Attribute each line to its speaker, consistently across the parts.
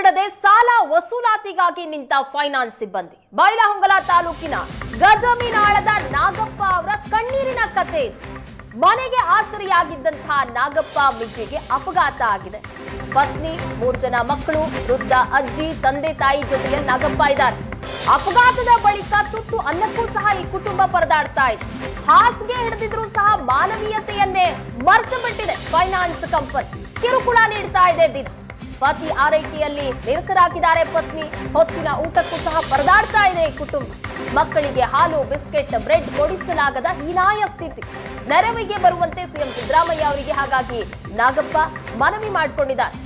Speaker 1: ಬಿಡದೆ ಸಾಲ ವಸೂಲಾತಿಗಾಗಿ ನಿಂತ ಫೈನಾನ್ಸ್ ಸಿಬ್ಬಂದಿ. ಬೈಲಹೊಂಗಲ ತಾಲೂಕಿನ ಗಜಮೀನಾಳದ ನಾಗಪ್ಪ ಅವರ ಕಣ್ಣೀರಿನ ಕತೆ ಇದು. ಮನೆಗೆ ಆಸರೆಯಾಗಿದ್ದಂತಹ ನಾಗಪ್ಪ ಮಿಜ್ಜಿಗೆ ಅಪಘಾತ ಆಗಿದೆ. ಪತ್ನಿ, 3 ಜನ ಮಕ್ಕಳು, ವೃದ್ಧ ಅಜ್ಜಿ, ತಂದೆ ತಾಯಿ ಜೊತೆಯಲ್ಲಿ ನಾಗಪ್ಪ ಇದ್ದಾರೆ. ಅಪಘಾತದ ಬಳಿಕ ತುತ್ತು ಅನ್ನಕ್ಕೂ ಸಹ ಈ ಕುಟುಂಬ ಪರದಾಡ್ತಾ ಇದೆ. ಹಾಸಿಗೆ ಹಿಡಿದಿದ್ರು ಸಹ ಮಾನವೀಯತೆಯನ್ನೇ ಮರೆತು ಬಿಟ್ಟಿದೆ ಫೈನಾನ್ಸ್ ಕಂಪನಿ. ಕಿರುಕುಳ ನೀಡ್ತಾ ಇದೆ ದಿನ. ಪತಿ ಆರೈಕೆಯಲ್ಲಿ ನಿರತರಾಗಿದ್ದಾರೆ ಪತ್ನಿ. ಹೊತ್ತಿನ ಊಟಕ್ಕೂ ಸಹ ಪರದಾಡ್ತಾ ಇದೆ ಈ ಕುಟುಂಬ. ಮಕ್ಕಳಿಗೆ ಹಾಲು, ಬಿಸ್ಕೆಟ್, ಬ್ರೆಡ್ ಕೊಡಿಸಲಾಗದ ಹೀನಾಯ ಸ್ಥಿತಿ. ನೆರವಿಗೆ ಬರುವಂತೆ ಸಿಎಂ ಸಿದ್ದರಾಮಯ್ಯ ಅವರಿಗೆ ಹಾಗಾಗಿ ನಾಗಪ್ಪ ಮನವಿ ಮಾಡಿಕೊಂಡಿದ್ದಾರೆ.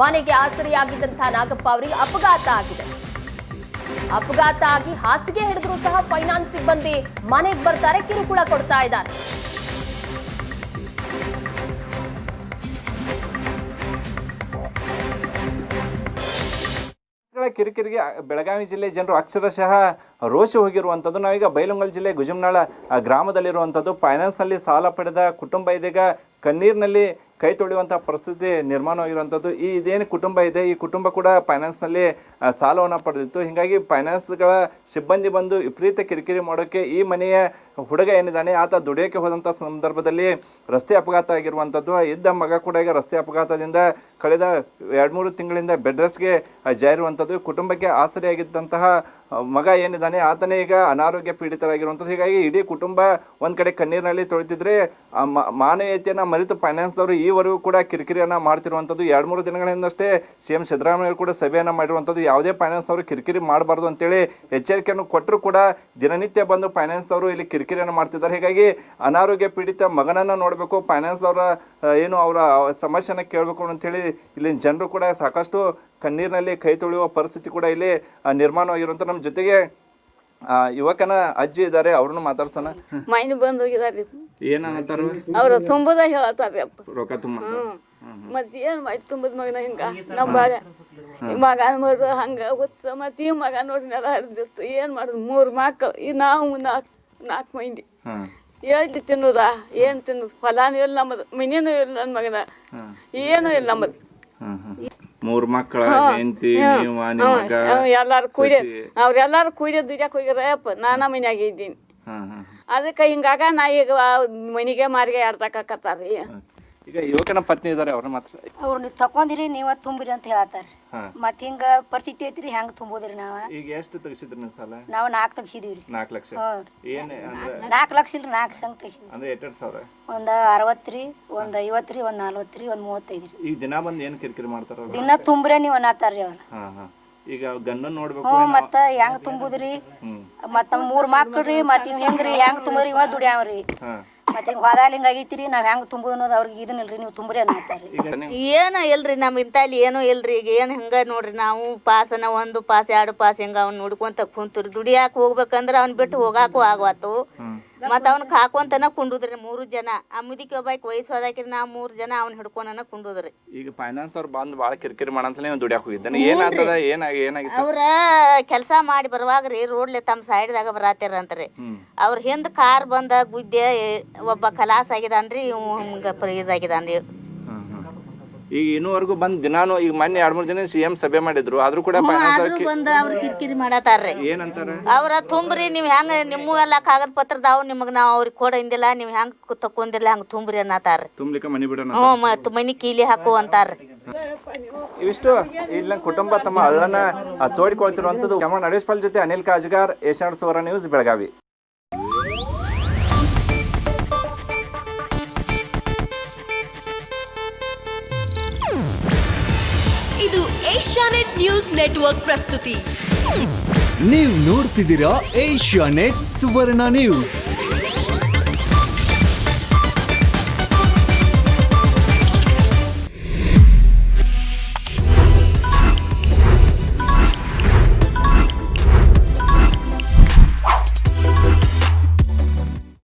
Speaker 1: ಮನೆಗೆ ಆಸರೆಯಾಗಿದ್ದಂತಹ ನಾಗಪ್ಪ ಅವರಿಗೆ ಅಪಘಾತ ಆಗಿದೆ. ಅಪಘಾತ ಆಗಿ ಹಾಸಿಗೆ ಹಿಡಿದ್ರು ಸಹ ಫೈನಾನ್ಸ್ ಸಿಬ್ಬಂದಿ ಮನೆಗೆ ಬರ್ತಾರೆ, ಕಿರುಕುಳ ಕೊಡ್ತಾ ಇದ್ದಾರೆ.
Speaker 2: ಕಿರಿಕಿರಿಗೆ ಬೆಳಗಾವಿ ಜಿಲ್ಲೆ ಜನರು ಅಕ್ಷರಶಃ ರೋಷ ಹೋಗಿರುವಂಥದ್ದು. ನಾವೀಗ ಬೈಲಹೊಂಗಲ ಜಿಲ್ಲೆ ಗುಜಮನಾಳ ಗ್ರಾಮದಲ್ಲಿರುವಂಥದ್ದು. ಫೈನಾನ್ಸ್ನಲ್ಲಿ ಸಾಲ ಪಡೆದ ಕುಟುಂಬ ಇದೀಗ ಕಣ್ಣೀರಿನಲ್ಲಿ ಕೈ ತೊಳೆಯುವಂಥ ಪರಿಸ್ಥಿತಿ ನಿರ್ಮಾಣವಾಗಿರುವಂಥದ್ದು. ಇದೇನು ಕುಟುಂಬ ಇದೆ, ಈ ಕುಟುಂಬ ಕೂಡ ಫೈನಾನ್ಸ್ನಲ್ಲಿ ಸಾಲವನ್ನು ಪಡೆದಿತ್ತು. ಹೀಗಾಗಿ ಫೈನಾನ್ಸ್ಗಳ ಸಿಬ್ಬಂದಿ ಬಂದು ವಿಪರೀತ ಕಿರಿಕಿರಿ ಮಾಡೋಕ್ಕೆ ಈ ಮನೆಯ ಹುಡುಗ ಏನಿದ್ದಾನೆ ಆತ ದುಡಿಯೋಕ್ಕೆ ಹೋದಂಥ ಸಂದರ್ಭದಲ್ಲಿ ರಸ್ತೆ ಅಪಘಾತ ಆಗಿರುವಂಥದ್ದು. ಇದ್ದ ಮಗ ಕೂಡ ಈಗ ರಸ್ತೆ ಅಪಘಾತದಿಂದ ಕಳೆದ 2-3 ತಿಂಗಳಿಂದ ಬೆಡ್ ರೆಸ್ಟ್ಗೆ ಜಾರಿರುವಂಥದ್ದು. ಕುಟುಂಬಕ್ಕೆ ಆಸರೆಯಾಗಿದ್ದಂತಹ ಮಗ ಏನಿದ್ದಾನೆ ಆತನೇ ಈಗ ಅನಾರೋಗ್ಯ ಪೀಡಿತರಾಗಿರುವಂಥದ್ದು. ಹೀಗಾಗಿ ಇಡೀ ಕುಟುಂಬ ಒಂದು ಕಡೆ ಕಣ್ಣೀರಿನಲ್ಲಿ ತೊಳೆದಿದ್ರೆ ಮಾನವೀಯತೆಯನ್ನು ಮರೆತು ಫೈನಾನ್ಸ್ದವರು ಈವರೆಗೂ ಕೂಡ ಕಿರಿಕಿರಿಯನ್ನು ಮಾಡ್ತಿರುವಂಥದ್ದು. 2-3 ದಿನಗಳಿಂದಷ್ಟೇ ಸಿಎಂ ಸಿದ್ದರಾಮಯ್ಯ ಕೂಡ ಸಭೆಯನ್ನು ಮಾಡಿರುವಂಥದ್ದು. ಯಾವುದೇ ಫೈನಾನ್ಸ್ ಅವರು ಕಿರಿಕಿರಿ ಮಾಡಬಾರ್ದು ಅಂತೇಳಿ ಎಚ್ಚರಿಕೆಯನ್ನು ಕೊಟ್ಟರು ಕೂಡ ದಿನನಿತ್ಯ ಬಂದು ಫೈನಾನ್ಸ್ ಅವರು ಇಲ್ಲಿ ಕಿರಿಕಿರಿಯನ್ನು ಮಾಡ್ತಿದ್ದಾರೆ. ಹೀಗಾಗಿ ಅನಾರೋಗ್ಯ ಪೀಡಿತ ಮಗನನ್ನು ನೋಡಬೇಕು, ಫೈನಾನ್ಸ್ ಅವರ ಏನು ಅವರ ಸಮಸ್ಯೆನ ಕೇಳಬೇಕು ಅಂತೇಳಿ ಇಲ್ಲಿನ ಜನರು ಕೂಡ ಸಾಕಷ್ಟು ಕಣ್ಣೀರಿನಲ್ಲಿ ಕೈ ತೊಳೆಯುವ ಪರಿಸ್ಥಿತಿ ಕೂಡ ಇಲ್ಲಿ ನಿರ್ಮಾಣವಾಗಿರುವಂಥ. ನಮ್ಮ ಜೊತೆಗೆ ಯುವಕನ ಅಜ್ಜಿ ಇದ್ದಾರೆ, ಅವ್ರನ್ನ ಮಾತಾಡ್ಸೋಣ.
Speaker 3: ಮೈನ್ ಬಂದ್ ಹೋಗಿದಾರಿ.
Speaker 2: ಏನಂತಾರ
Speaker 3: ಅವ್ರ ತುಂಬದ ಹೇಳ್ತಾರ್ರಿ ಅಪ್ಪ
Speaker 2: ರೊಕ್ಕ ತುಂಬ.
Speaker 3: ಮತ್ ಏನ್ ಮಾಡಿ ತುಂಬದ್ ಮಗನ ಹಿಂಗ ನಮ್ಮ ಬಾಳೆ ಮಗ ನೋಡ್ರಿ ಹಂಗ ಹುಚ್ಚ. ಮತ್ ಈ ಮಗ ನೋಡ್ರಿ ನೆಲ ಹಿಡ್ದಿತ್ತು. ಏನ್ ಮಾಡುದು, 3 ಮಕ್ಕಳು. ಈ ನಾವು 4 ಮಂದಿ. ಎಲ್ಲಿ ತಿನ್ನುದ, ಏನ್ ತಿನ್ನುದು? ಫಲಾನು ಇಲ್ಲ ನಮ್ಮದು, ಮಿನಿನೂ ಇಲ್ಲ ನನ್ನ ಮಗನ, ಏನೂ ಇಲ್ಲ ನಮ್ಮದು.
Speaker 2: 3 ಮಕ್ಕಳ
Speaker 3: ಎಲ್ಲಾರು ಕೂಡಿ ಅವ್ರೆಲ್ಲಾರು ಕೂಡಿ ದುಡ್ಯಾಕ ಹೋಗಿರಪ್ಪ. ನಾನಾ ಮನ್ಯಾಗ ಇದ್ದೀನಿ. ಅದಕ್ಕೆ ಹಿಂಗಾಗ ನಾ ಈಗ ಮನಿಗೆ ಮಾರಿಗೆ ಆಡ್ತಾಕತ್ತಾರ್ರಿ.
Speaker 2: ಈಗ ಯುವಕನ ಪತ್ನಿ ಇದಾರೆ, ಅವ್ರ ಮಾತ್ರ
Speaker 4: ಅವ್ರು ನೀವು ತಕೊಂಡಿರಿ, ನೀವ ತುಂಬಿರಿ ಅಂತ ಹೇಳ್ತಾರ. ಮತ್ ಹಿಂಗ ಪರಿಸ್ಥಿತಿ ಐತ್ರಿ, ಹೆಂಗ್ ತುಂಬೋದ್ರಿ ನಾವ?
Speaker 2: ಈಗ ಎಷ್ಟು ತೆಗಿಸಿದ್ರಿ ನೀವು ಸಾಲ?
Speaker 4: ನಾವ್ 4 ತೆಗ್ಸಿದೀವ್ರಿ.
Speaker 2: 4 ಲಕ್ಷ. ಏನ್ ಅಂದ್ರೆ
Speaker 4: 4 ಲಕ್ಷ ಇಲ್ರಿ, 4 ಸಂಘ ತೆಗ್ಸಿದ್ವಿ.
Speaker 2: ಅಂದ್ರೆ 8,000.
Speaker 4: ಒಂದ್ 60 ರೀ, ಒಂದ್ 50 ರೀ, ಒಂದ್ 40 ರೀ, ಒಂದ್ 35 ರೀ.
Speaker 2: ಈಗ ದಿನ ಬಂದ್ ಏನ್ ಕಿರಿಕಿರಿ ಮಾಡ್ತಾರ?
Speaker 4: ದಿನ ತುಂಬ್ರೆ ನೀವ್ ಅನ್ನತಾರ್ರಿ ಅವ್ರ.
Speaker 2: ಈಗ ಗಂಡನ ನೋಡ್ಬೇಕು.
Speaker 4: ಮತ್ತ ಹೆಂಗ್ ತುಂಬುದ್ರಿ? ಮತ್ತ 3 ಮಕ್ಳ್ರಿ, ಮತ್ ಇವ್ ಹೆಂಗ್ರಿ ಹೆಂಗ್ ತುಂಬುದ್ರಿ? ಇವ ದುಡ್ಯಾವ್ರಿ. ಮತ್ ಹಿಂಗ ಹೋದಾಲ್ ಹಿಂಗ ಆಗೈತಿರಿ, ನಾವ್ ಹೆಂಗ್ ತುಂಬುದು ಅನ್ನೋದು ಅವ್ರಿಗೆ ಇದನ್ನಿಲ್ರಿ, ನೀವು ತುಂಬ್ರಿ ಅನ್ನತಾರ್ರಿ.
Speaker 5: ಏನ ಇಲ್ರಿ, ನಮ್ ಇಂತಲ್ಲಿ ಏನೋ ಇಲ್ರಿ. ಈಗ ಏನ್ ಹಿಂಗ ನೋಡ್ರಿ, ನಾವು ಪಾಸನ 1 ಪಾಸ್ 2 ಪಾಸ್ ಹಿಂಗ ಅವ್ನ ನೋಡ್ಕೊಂತ ಕುಂತ್ರಿ. ದುಡಿಯಾಕ ಹೋಗ್ಬೇಕಂದ್ರ ಅವ್ನ ಬಿಟ್ಟು ಹೋಗಾಕು ಆಗವತ್ತು. ಮತ್ತ ಅವ್ನ ಹಾಕೊಂತನ ಕುಂಡುದ್ರಿ 3 ಜನ. ಆ ಮುದಿಕಿ ಒಬ್ಬಾಕಿ ವಯಸ್ಸು ಹೋದಾಕಿರಿ, ನಾವ್ 3 ಜನ ಅವ್ನ ಹಿಡ್ಕೊಂಡನ ಕುಂಡುದ್ರಿ.
Speaker 2: ಈಗ ಫೈನಾನ್ಸ್ ಅವ್ರು ಬಂದ್ ಬಾಳ ಕಿರಿಕಿರಿ ಮಾಡಂತಲೇ ದುಡಿಯಾಕ ಹೋಗಿದ್ದಾನೆ. ಏನಾಗ್ತದ, ಏನಾಗಿತ್ತು?
Speaker 5: ಅವ್ರ ಕೆಲಸ ಮಾಡಿ ಬರುವಾಗ್ರಿ ರೋಡ್ಲೆ ತಮ್ಮ ಸೈಡ್ದಾಗ ಬರಾತಿರಂತ್ರಿ. ಅವ್ರ ಹಿಂದ್ ಕಾರ್ ಬಂದ ಗುದ್ದೆ ಒಬ್ಬ ಕಲಾಸ್ ಆಗಿದಾನ್ರಿ, ಹಿಂಗ ಇದಾಗಿದಾನ್ರಿ.
Speaker 2: ಈಗ ಇನ್ನೂವರೆಗೂ ಬಂದ್ ದಿನಾನು ಈಗ ಮೊನ್ನೆ 2-3 ದಿನ ಸಿಎಂ ಸಭೆ ಮಾಡಿದ್ರು, ಆದ್ರೂ ಕೂಡ
Speaker 5: ಬಂದ ಅವ್ರ ಕಿರಿಕಿರಿ ಮಾಡತಾರ್ರಿ.
Speaker 2: ಏನಂತಾರ?
Speaker 5: ಅವ್ರ ತುಂಬ್ರಿ, ನೀವ್ ಹೆಂಗ ನಿಮ್ಮ ಎಲ್ಲಾ ಕಾಗದ ಪತ್ರದಾವ್ ನಿಮಗ್ ನಾವ್ ಅವ್ರಿಗೆ ಕೊಡ ಇಂದಿಲ್ಲ, ನೀವ್ ಹೆಂಗ್ ತಕೊಂಡಿಲ್ಲ ಹಂಗ ತುಂಬ್ರಿ ಅನ್ನತಾರ್ರಿ.
Speaker 2: ತುಂಬ್ಲಿಕ್ಕೆ ಮನಿ ಬಿಡೋಣ.
Speaker 5: ಮನಿ ಕೀಲಿ ಹಾಕು ಅಂತಾರ್ರಿ.
Speaker 2: ಇವಿಷ್ಟು ಇಲ್ಲ ಕುಟುಂಬ ತಮ್ಮ ಹಳ್ಳನ ತೋಡಿಕೊಳ್ತಿರುವಂತದ್ದು. ಕ್ಯಾಮರಾ ನಡೆಶ್ ಪಾಲ್ ಜೊತೆ ಅನಿಲ್ ಕಾಜ್ಗಾರ್, ಏಷ್ಯಾನೆಟ್ ಸುವರ್ಣ ನ್ಯೂಸ್, ಬೆಳಗಾವಿ.
Speaker 6: ಇದು ಏಷ್ಯಾನೆಟ್ ನ್ಯೂಸ್ ನೆಟ್ವರ್ಕ್ ಪ್ರಸ್ತುತಿ.
Speaker 7: ನೀವು ನೋಡ್ತಿದ್ದೀರಾ ಏಷ್ಯಾನೆಟ್ ಸುವರ್ಣ ನ್ಯೂಸ್.